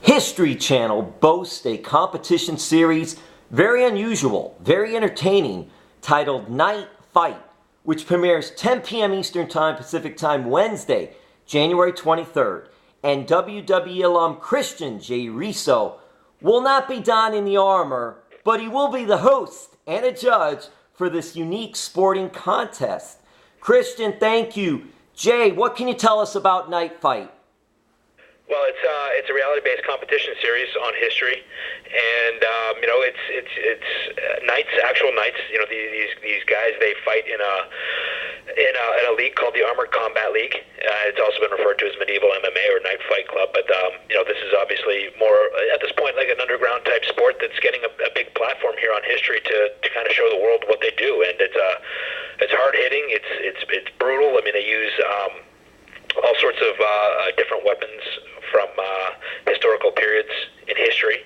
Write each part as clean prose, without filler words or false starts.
History Channel boasts a competition series very unusual, very entertaining, titled Night Fight, which premieres 10 p.m. Eastern Time, Pacific Time, Wednesday, January 23rd. And WWE alum Christian J. Reso will not be donning the armor, but he will be the host and a judge for this unique sporting contest. Christian, thank you. Jay, what can you tell us about Night Fight? Well, it's a reality-based competition series on history, and it's nights, actual nights. These guys, they fight in a league called the Armored Combat League. It's also been referred to as medieval MMA or Night Fight Club. But this is obviously more at this point like an underground type sport that's getting a big platform here on history to kind of show the world what they do, and it's hard hitting. It's brutal. I mean, they use all sorts of different weapons from historical periods in history.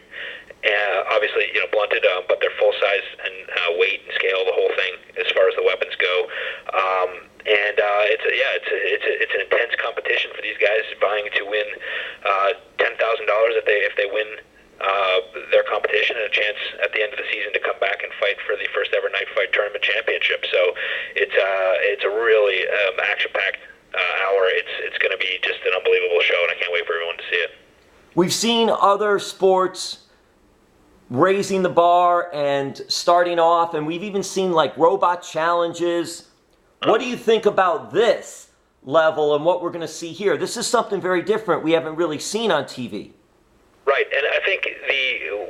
Obviously, blunted, but they're full size and weight and scale, the whole thing as far as the weapons go. It's an intense competition for these guys, vying to win $10,000 if they win their competition, and a chance at the end of the season to come back and fight for the first ever Night Fight Tournament Championship. So it's a really action-packed hour. It's going to be just an unbelievable show, and I can't wait for everyone to see it. We've seen other sports raising the bar and starting off, and we've even seen like robot challenges. What do you think about this level and what we're going to see here? This is something very different we haven't really seen on TV. Right, and I think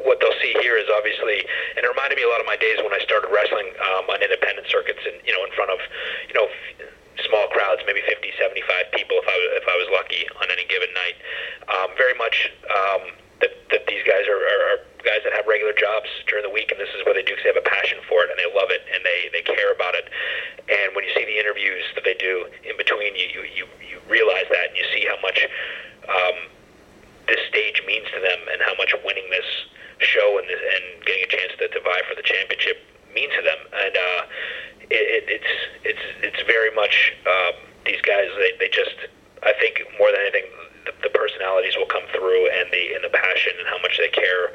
what they'll see here is obviously, and it reminded me a lot of my days when I started wrestling on independent circuits, and in front of small crowds, maybe 50, 75 people if I was lucky on any given night. Very much that these guys are guys that have regular jobs during the week, and this is what they do because they have a passion for it, and they love it, and they care about it. And when you see the interviews that they do in between, you realize that, and you see how much this stage means to them, and how much winning this show and getting a chance to vie for the championship means to them. And it's very much these guys. They just, I think more than anything, the personalities will come through, and the passion, and how much they care,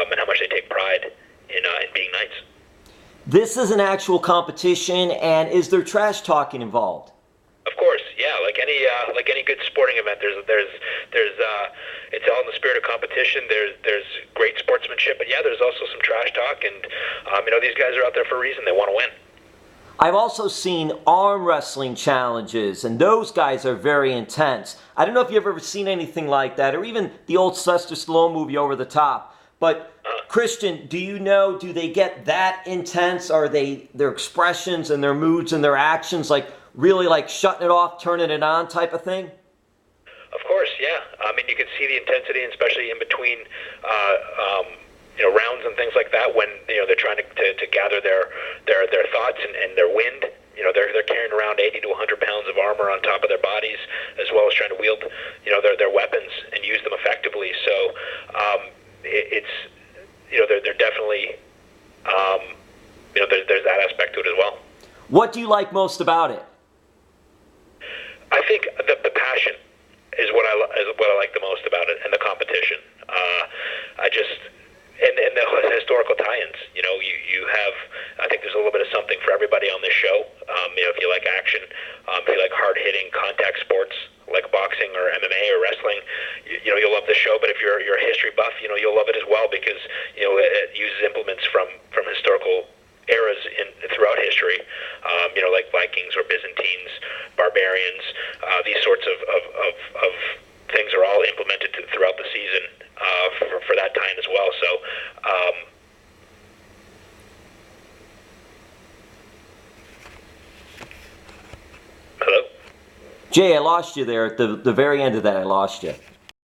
and how much they take pride in being knights. This is an actual competition, and is there trash talking involved? Of course, yeah. Like any good sporting event, there's it's all in the spirit of competition. There's great sportsmanship, but yeah, there's also some trash talk, and these guys are out there for a reason. They want to win. I've also seen arm wrestling challenges, and those guys are very intense. I don't know if you've ever seen anything like that, or even the old Sylvester Stallone movie Over the Top. But Christian, do they get that intense? Are their expressions and their moods and their actions really like shutting it off, turning it on type of thing? Of course, yeah. I mean, you can see the intensity, especially in between rounds and things like that, when they're trying to gather their thoughts and their wind. They're carrying around 80 to 100 pounds of armor on top of their bodies, as well as trying to wield their weapons and use them effectively. So they're definitely there's that aspect to it as well. What do you like most about it? I think the passion is what I like the most about it, and the competition. And the historical tie-ins. You have, I think there's a little bit of something for everybody on this show. If you like action, if you like hard-hitting contact sports like boxing or MMA or wrestling, you'll love this show. But if you're a history buff, you'll love it as well, because it uses implements from historical eras throughout history, like Vikings or Byzantines, barbarians. These sorts of things are all implemented throughout the season for that time as well. So hello? Jay, I lost you there at the very end of that. I lost you.